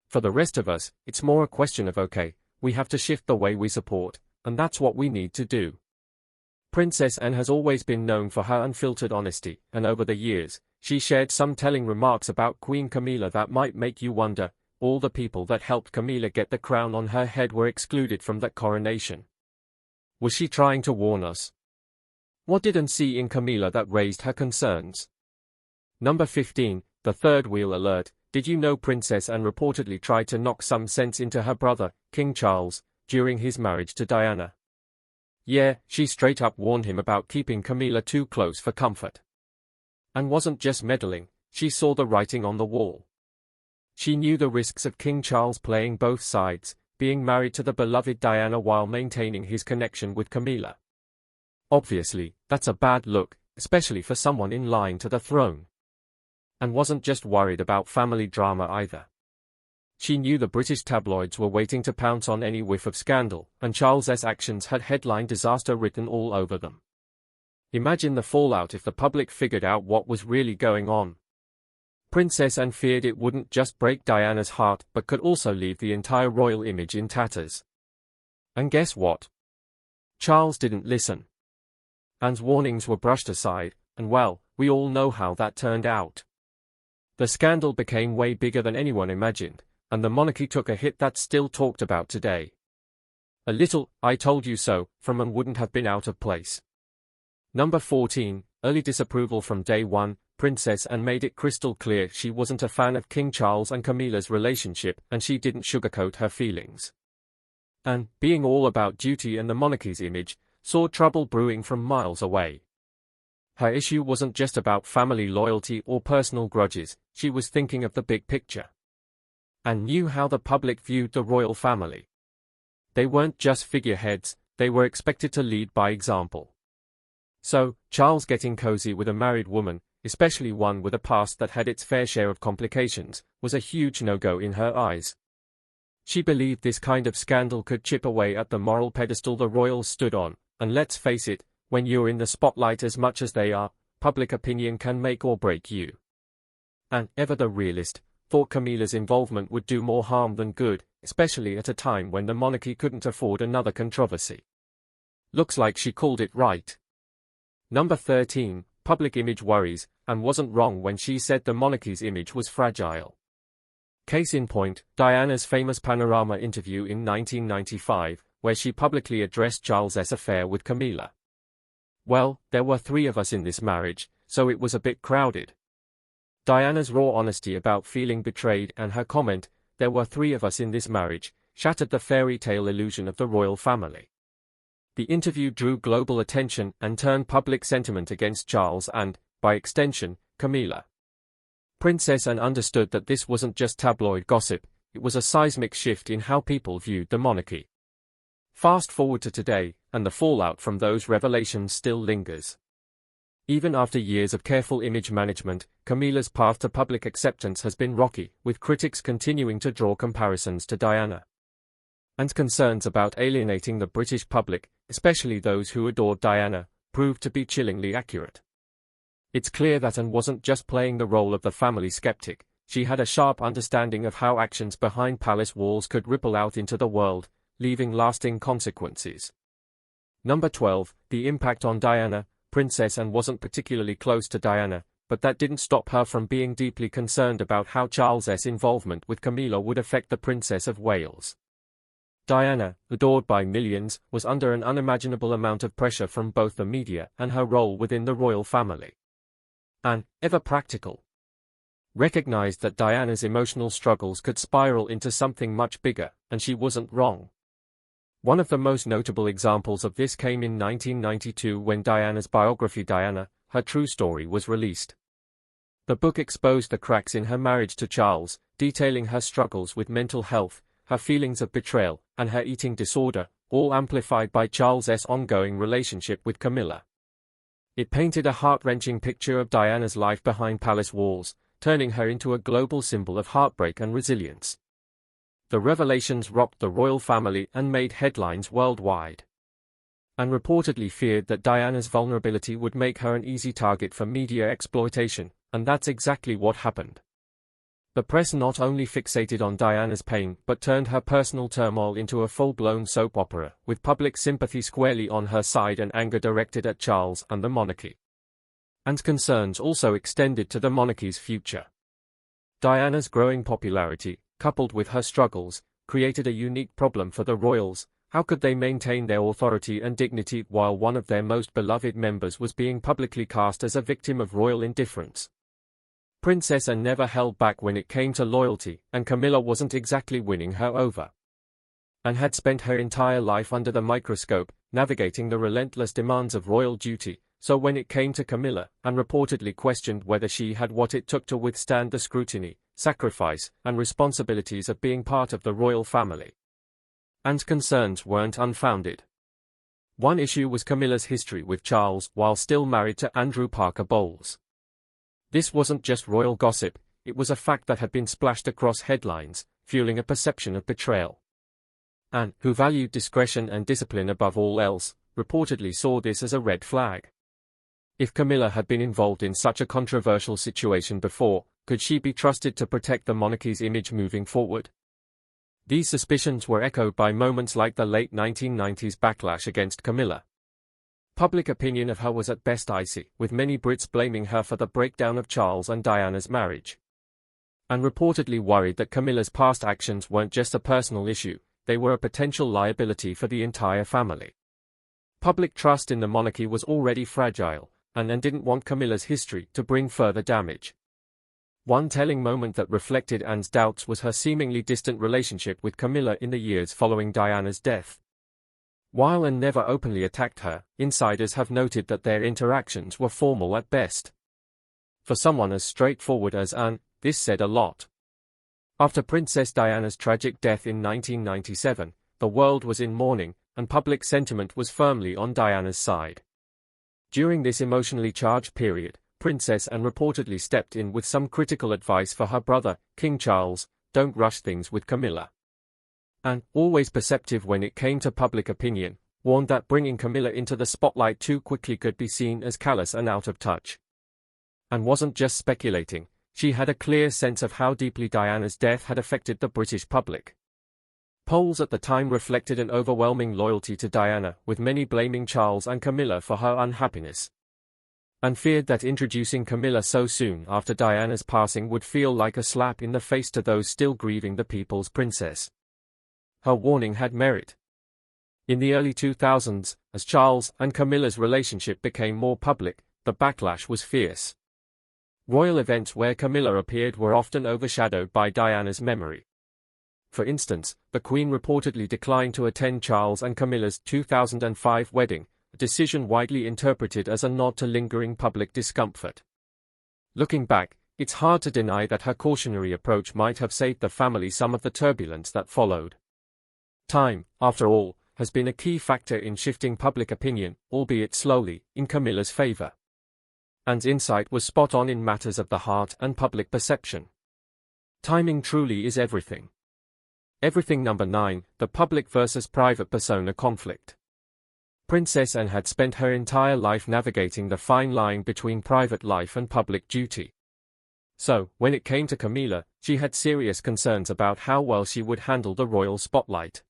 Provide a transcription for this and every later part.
For the rest of us, it's more a question of okay, we have to shift the way we support, and that's what we need to do. Princess Anne has always been known for her unfiltered honesty, and over the years, she shared some telling remarks about Queen Camilla that might make you wonder. All the people that helped Camilla get the crown on her head were excluded from that coronation. Was she trying to warn us? What did Anne see in Camilla that raised her concerns? Number 15, the third wheel alert. Did you know Princess Anne reportedly tried to knock some sense into her brother, King Charles, during his marriage to Diana? Yeah, she straight up warned him about keeping Camilla too close for comfort. Anne wasn't just meddling, she saw the writing on the wall. She knew the risks of King Charles playing both sides, being married to the beloved Diana while maintaining his connection with Camilla. Obviously, that's a bad look, especially for someone in line to the throne. And wasn't just worried about family drama either. She knew the British tabloids were waiting to pounce on any whiff of scandal, and Charles's actions had headline disaster written all over them. Imagine the fallout if the public figured out what was really going on. Princess Anne feared it wouldn't just break Diana's heart but could also leave the entire royal image in tatters. And guess what? Charles didn't listen. Anne's warnings were brushed aside, and well, we all know how that turned out. The scandal became way bigger than anyone imagined, and the monarchy took a hit that's still talked about today. A little "I told you so" from Anne wouldn't have been out of place. Number 14, early disapproval from day one. Princess Anne made it crystal clear she wasn't a fan of King Charles and Camilla's relationship, and she didn't sugarcoat her feelings. Anne, being all about duty and the monarchy's image, saw trouble brewing from miles away. Her issue wasn't just about family loyalty or personal grudges, she was thinking of the big picture. Anne knew how the public viewed the royal family. They weren't just figureheads, they were expected to lead by example. So, Charles getting cozy with a married woman, especially one with a past that had its fair share of complications, was a huge no-go in her eyes. She believed this kind of scandal could chip away at the moral pedestal the royals stood on, and let's face it, when you're in the spotlight as much as they are, public opinion can make or break you. Anne, ever the realist, thought Camilla's involvement would do more harm than good, especially at a time when the monarchy couldn't afford another controversy. Looks like she called it right. Number 13, public image worries. Anne wasn't wrong when she said the monarchy's image was fragile. Case in point, Diana's famous Panorama interview in 1995, where she publicly addressed Charles's affair with Camilla. Well, there were 3 of us in this marriage, so it was a bit crowded. Diana's raw honesty about feeling betrayed and her comment, "There were 3 of us in this marriage," shattered the fairy tale illusion of the royal family. The interview drew global attention and turned public sentiment against Charles and, by extension, Camilla. Princess Anne understood that this wasn't just tabloid gossip, it was a seismic shift in how people viewed the monarchy. Fast forward to today, and the fallout from those revelations still lingers. Even after years of careful image management, Camilla's path to public acceptance has been rocky, with critics continuing to draw comparisons to Diana. And concerns about alienating the British public, especially those who adored Diana, proved to be chillingly accurate. It's clear that Anne wasn't just playing the role of the family skeptic, she had a sharp understanding of how actions behind palace walls could ripple out into the world, leaving lasting consequences. Number 12, the impact on Diana. Princess Anne wasn't particularly close to Diana, but that didn't stop her from being deeply concerned about how Charles's involvement with Camilla would affect the Princess of Wales. Diana, adored by millions, was under an unimaginable amount of pressure from both the media and her role within the royal family. Anne, ever practical, recognized that Diana's emotional struggles could spiral into something much bigger, and she wasn't wrong. One of the most notable examples of this came in 1992 when Diana's biography Diana, Her True Story was released. The book exposed the cracks in her marriage to Charles, detailing her struggles with mental health, her feelings of betrayal, and her eating disorder, all amplified by Charles's ongoing relationship with Camilla. It painted a heart-wrenching picture of Diana's life behind palace walls, turning her into a global symbol of heartbreak and resilience. The revelations rocked the royal family and made headlines worldwide. Anne reportedly feared that Diana's vulnerability would make her an easy target for media exploitation, and that's exactly what happened. The press not only fixated on Diana's pain but turned her personal turmoil into a full-blown soap opera, with public sympathy squarely on her side and anger directed at Charles and the monarchy. And concerns also extended to the monarchy's future. Diana's growing popularity, coupled with her struggles, created a unique problem for the royals. How could they maintain their authority and dignity while one of their most beloved members was being publicly cast as a victim of royal indifference? Princess Anne never held back when it came to loyalty, and Camilla wasn't exactly winning her over. Anne had spent her entire life under the microscope, navigating the relentless demands of royal duty, so when it came to Camilla, Anne reportedly questioned whether she had what it took to withstand the scrutiny, sacrifice, and responsibilities of being part of the royal family. Anne's concerns weren't unfounded. One issue was Camilla's history with Charles while still married to Andrew Parker Bowles. This wasn't just royal gossip, it was a fact that had been splashed across headlines, fueling a perception of betrayal. Anne, who valued discretion and discipline above all else, reportedly saw this as a red flag. If Camilla had been involved in such a controversial situation before, could she be trusted to protect the monarchy's image moving forward? These suspicions were echoed by moments like the late 1990s backlash against Camilla. Public opinion of her was at best icy, with many Brits blaming her for the breakdown of Charles and Diana's marriage. And reportedly worried that Camilla's past actions weren't just a personal issue, they were a potential liability for the entire family. Public trust in the monarchy was already fragile, and Anne didn't want Camilla's history to bring further damage. One telling moment that reflected Anne's doubts was her seemingly distant relationship with Camilla in the years following Diana's death. While Anne never openly attacked her, insiders have noted that their interactions were formal at best. For someone as straightforward as Anne, this said a lot. After Princess Diana's tragic death in 1997, the world was in mourning, and public sentiment was firmly on Diana's side. During this emotionally charged period, Princess Anne reportedly stepped in with some critical advice for her brother, King Charles: don't rush things with Camilla. Anne, always perceptive when it came to public opinion, warned that bringing Camilla into the spotlight too quickly could be seen as callous and out of touch. Anne wasn't just speculating, she had a clear sense of how deeply Diana's death had affected the British public. Polls at the time reflected an overwhelming loyalty to Diana, with many blaming Charles and Camilla for her unhappiness. Anne feared that introducing Camilla so soon after Diana's passing would feel like a slap in the face to those still grieving the people's princess. Her warning had merit. In the early 2000s, as Charles and Camilla's relationship became more public, the backlash was fierce. Royal events where Camilla appeared were often overshadowed by Diana's memory. For instance, the Queen reportedly declined to attend Charles and Camilla's 2005 wedding, a decision widely interpreted as a nod to lingering public discomfort. Looking back, it's hard to deny that her cautionary approach might have saved the family some of the turbulence that followed. Time, after all, has been a key factor in shifting public opinion, albeit slowly, in Camilla's favor. Anne's insight was spot on in matters of the heart and public perception. Timing truly is everything. Everything. Number 9, the public versus private persona conflict. Princess Anne had spent her entire life navigating the fine line between private life and public duty. So, when it came to Camilla, she had serious concerns about how well she would handle the royal spotlight.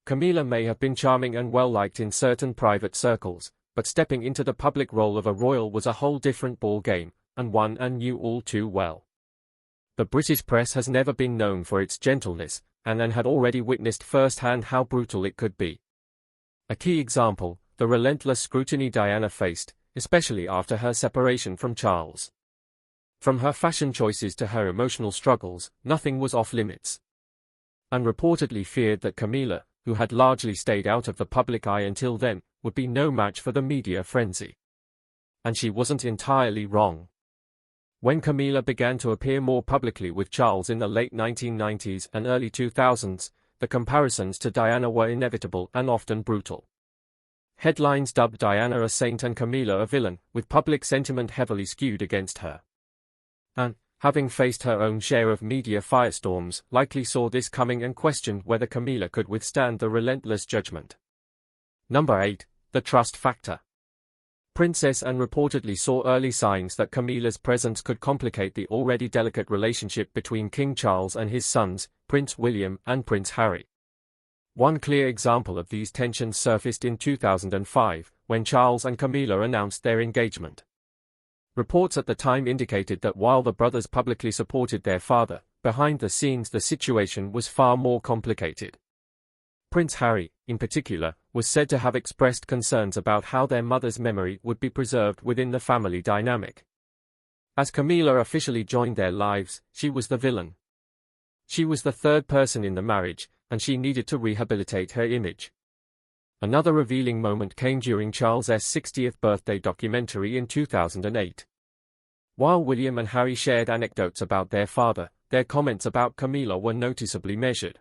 Camilla may have been charming and well-liked in certain private circles, but stepping into the public role of a royal was a whole different ballgame, and one Anne knew all too well. The British press has never been known for its gentleness, and Anne had already witnessed firsthand how brutal it could be. A key example, the relentless scrutiny Diana faced, especially after her separation from Charles. From her fashion choices to her emotional struggles, nothing was off-limits. Anne reportedly feared that Camilla, who had largely stayed out of the public eye until then, would be no match for the media frenzy. And she wasn't entirely wrong. When Camilla began to appear more publicly with Charles in the late 1990s and early 2000s, the comparisons to Diana were inevitable and often brutal. Headlines dubbed Diana a saint and Camilla a villain, with public sentiment heavily skewed against her. Anne, having faced her own share of media firestorms, likely saw this coming and questioned whether Camilla could withstand the relentless judgment. Number 8, the trust factor. Princess Anne reportedly saw early signs that Camilla's presence could complicate the already delicate relationship between King Charles and his sons, Prince William and Prince Harry. One clear example of these tensions surfaced in 2005, when Charles and Camilla announced their engagement. Reports at the time indicated that while the brothers publicly supported their father, behind the scenes the situation was far more complicated. Prince Harry, in particular, was said to have expressed concerns about how their mother's memory would be preserved within the family dynamic. As Camilla officially joined their lives, she was the villain. She was the third person in the marriage, and she needed to rehabilitate her image. Another revealing moment came during Charles's 60th birthday documentary in 2008. While William and Harry shared anecdotes about their father, their comments about Camilla were noticeably measured.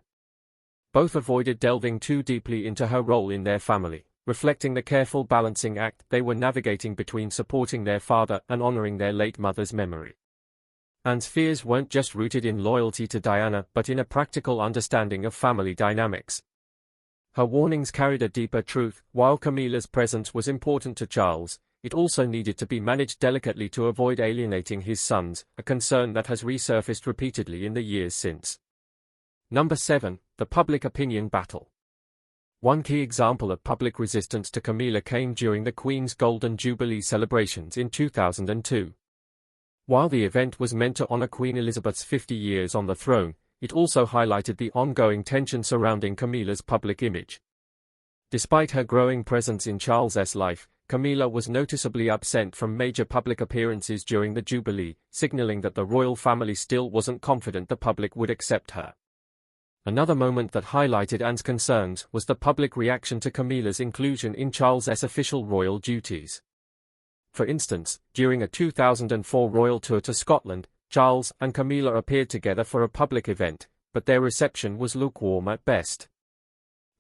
Both avoided delving too deeply into her role in their family, reflecting the careful balancing act they were navigating between supporting their father and honoring their late mother's memory. Anne's fears weren't just rooted in loyalty to Diana but in a practical understanding of family dynamics. Her warnings carried a deeper truth. While Camilla's presence was important to Charles, it also needed to be managed delicately to avoid alienating his sons, a concern that has resurfaced repeatedly in the years since. Number 7. The public opinion battle. One key example of public resistance to Camilla came during the Queen's Golden Jubilee celebrations in 2002. While the event was meant to honor Queen Elizabeth's 50 years on the throne, it also highlighted the ongoing tension surrounding Camilla's public image. Despite her growing presence in Charles's life, Camilla was noticeably absent from major public appearances during the Jubilee, signaling that the royal family still wasn't confident the public would accept her. Another moment that highlighted Anne's concerns was the public reaction to Camilla's inclusion in Charles's official royal duties. For instance, during a 2004 royal tour to Scotland, Charles and Camilla appeared together for a public event, but their reception was lukewarm at best.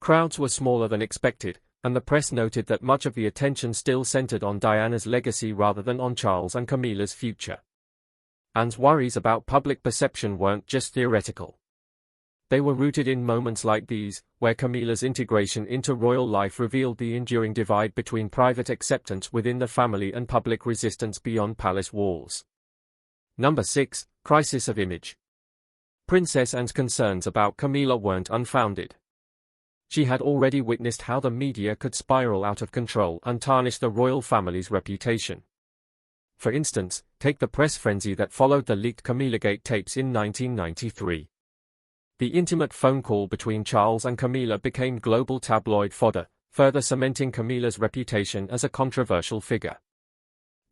Crowds were smaller than expected, and the press noted that much of the attention still centered on Diana's legacy rather than on Charles and Camilla's future. Anne's worries about public perception weren't just theoretical. They were rooted in moments like these, where Camilla's integration into royal life revealed the enduring divide between private acceptance within the family and public resistance beyond palace walls. Number 6. Crisis of image. Princess Anne's concerns about Camilla weren't unfounded. She had already witnessed how the media could spiral out of control and tarnish the royal family's reputation. For instance, take the press frenzy that followed the leaked Camillagate tapes in 1993. The intimate phone call between Charles and Camilla became global tabloid fodder, further cementing Camilla's reputation as a controversial figure.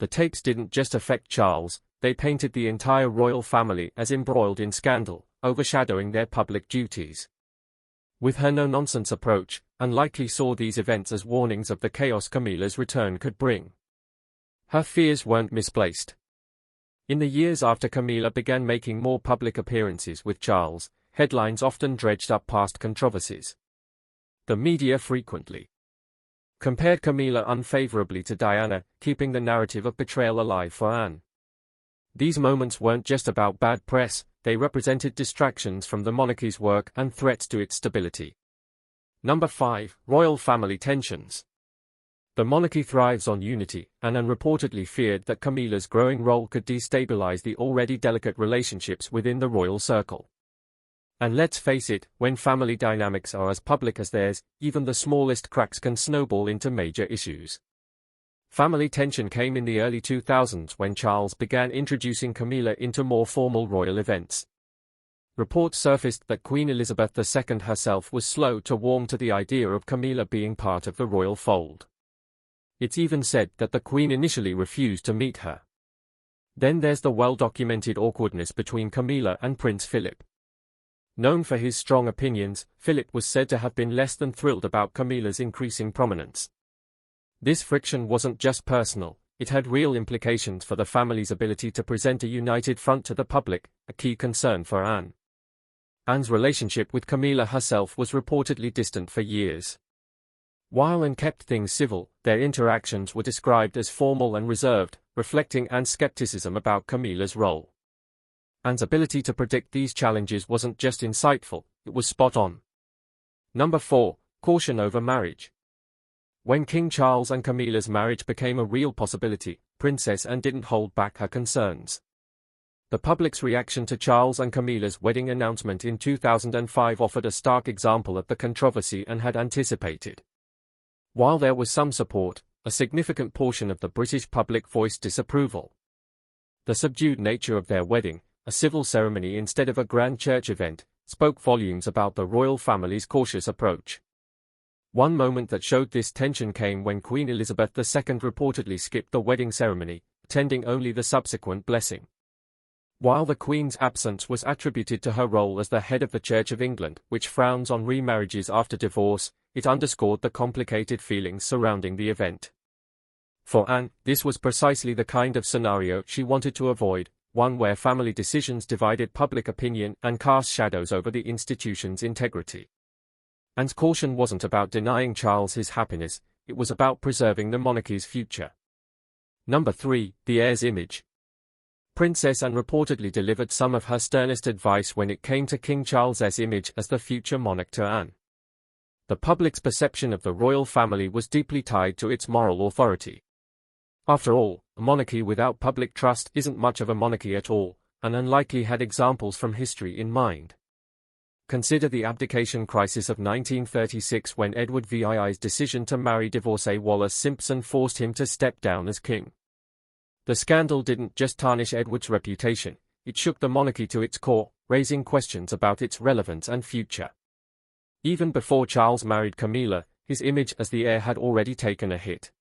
The tapes didn't just affect Charles, they painted the entire royal family as embroiled in scandal, overshadowing their public duties. With her no-nonsense approach, Anne likely saw these events as warnings of the chaos Camilla's return could bring. Her fears weren't misplaced. In the years after Camilla began making more public appearances with Charles, headlines often dredged up past controversies. The media frequently compared Camilla unfavorably to Diana, keeping the narrative of betrayal alive for Anne. These moments weren't just about bad press, they represented distractions from the monarchy's work and threats to its stability. Number 5. Royal family tensions. The monarchy thrives on unity, and Anne reportedly feared that Camilla's growing role could destabilize the already delicate relationships within the royal circle. And let's face it, when family dynamics are as public as theirs, even the smallest cracks can snowball into major issues. Family tension came in the early 2000s when Charles began introducing Camilla into more formal royal events. Reports surfaced that Queen Elizabeth II herself was slow to warm to the idea of Camilla being part of the royal fold. It's even said that the Queen initially refused to meet her. Then there's the well-documented awkwardness between Camilla and Prince Philip. Known for his strong opinions, Philip was said to have been less than thrilled about Camilla's increasing prominence. This friction wasn't just personal, it had real implications for the family's ability to present a united front to the public, a key concern for Anne. Anne's relationship with Camilla herself was reportedly distant for years. While Anne kept things civil, their interactions were described as formal and reserved, reflecting Anne's skepticism about Camilla's role. Anne's ability to predict these challenges wasn't just insightful, it was spot on. Number 4. Caution over marriage. When King Charles and Camilla's marriage became a real possibility, Princess Anne didn't hold back her concerns. The public's reaction to Charles and Camilla's wedding announcement in 2005 offered a stark example of the controversy Anne had anticipated. While there was some support, a significant portion of the British public voiced disapproval. The subdued nature of their wedding, a civil ceremony instead of a grand church event, spoke volumes about the royal family's cautious approach. One moment that showed this tension came when Queen Elizabeth II reportedly skipped the wedding ceremony, attending only the subsequent blessing. While the Queen's absence was attributed to her role as the head of the Church of England, which frowns on remarriages after divorce, it underscored the complicated feelings surrounding the event. For Anne, this was precisely the kind of scenario she wanted to avoid, one where family decisions divided public opinion and cast shadows over the institution's integrity. Anne's caution wasn't about denying Charles his happiness, it was about preserving the monarchy's future. Number 3. The heir's image. Princess Anne reportedly delivered some of her sternest advice when it came to King Charles's image as the future monarch to Anne. The public's perception of the royal family was deeply tied to its moral authority. After all, a monarchy without public trust isn't much of a monarchy at all, and Anne likely had examples from history in mind. Consider the abdication crisis of 1936 when Edward VII's decision to marry divorcee Wallis Simpson forced him to step down as king. The scandal didn't just tarnish Edward's reputation, it shook the monarchy to its core, raising questions about its relevance and future. Even before Charles married Camilla, his image as the heir had already taken a hit.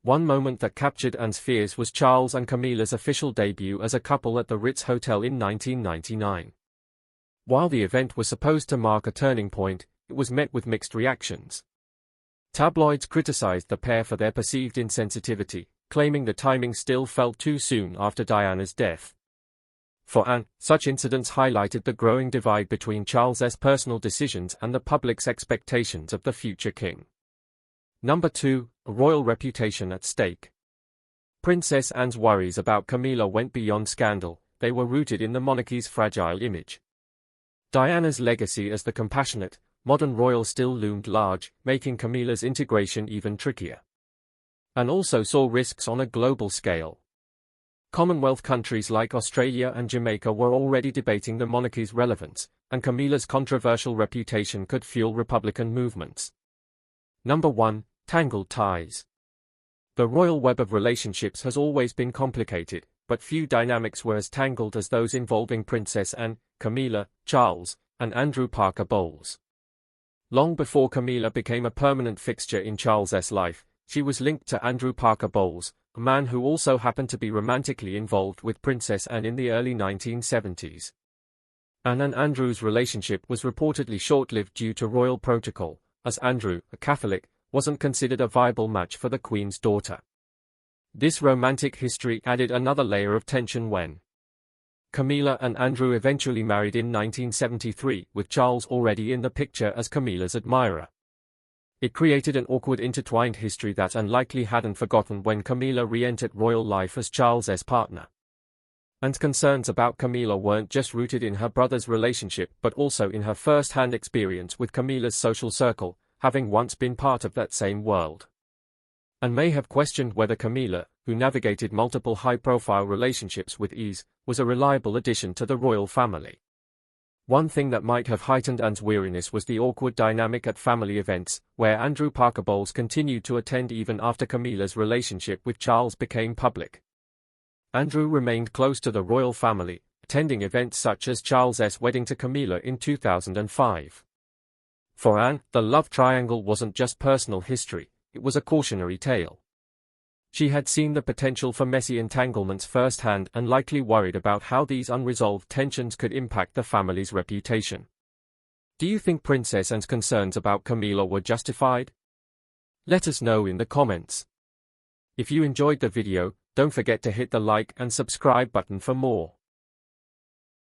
One moment that captured Anne's fears was Charles and Camilla's official debut as a couple at the Ritz Hotel in 1999. While the event was supposed to mark a turning point, it was met with mixed reactions. Tabloids criticized the pair for their perceived insensitivity, claiming the timing still felt too soon after Diana's death. For Anne, such incidents highlighted the growing divide between Charles's personal decisions and the public's expectations of the future king. Number 2. A royal reputation at stake. Princess Anne's worries about Camilla went beyond scandal, they were rooted in the monarchy's fragile image. Diana's legacy as the compassionate, modern royal still loomed large, making Camilla's integration even trickier. Anne also saw risks on a global scale. Commonwealth countries like Australia and Jamaica were already debating the monarchy's relevance, and Camilla's controversial reputation could fuel Republican movements. Number 1. Tangled ties. The royal web of relationships has always been complicated, but few dynamics were as tangled as those involving Princess Anne, Camilla, Charles, and Andrew Parker Bowles. Long before Camilla became a permanent fixture in Charles's life, she was linked to Andrew Parker Bowles, a man who also happened to be romantically involved with Princess Anne in the early 1970s. Anne and Andrew's relationship was reportedly short-lived due to royal protocol, as Andrew, a Catholic, wasn't considered a viable match for the Queen's daughter. This romantic history added another layer of tension when Camilla and Andrew eventually married in 1973, with Charles already in the picture as Camilla's admirer. It created an awkward intertwined history that Anne likely hadn't forgotten when Camilla re-entered royal life as Charles's partner. Anne's concerns about Camilla weren't just rooted in her brother's relationship but also in her first-hand experience with Camilla's social circle, having once been part of that same world. Anne may have questioned whether Camilla, who navigated multiple high-profile relationships with ease, was a reliable addition to the royal family. One thing that might have heightened Anne's weariness was the awkward dynamic at family events, where Andrew Parker Bowles continued to attend even after Camilla's relationship with Charles became public. Andrew remained close to the royal family, attending events such as Charles's wedding to Camilla in 2005. For Anne, the love triangle wasn't just personal history, it was a cautionary tale. She had seen the potential for messy entanglements firsthand and likely worried about how these unresolved tensions could impact the family's reputation. Do you think Princess Anne's concerns about Camilla were justified? Let us know in the comments. If you enjoyed the video, don't forget to hit the like and subscribe button for more.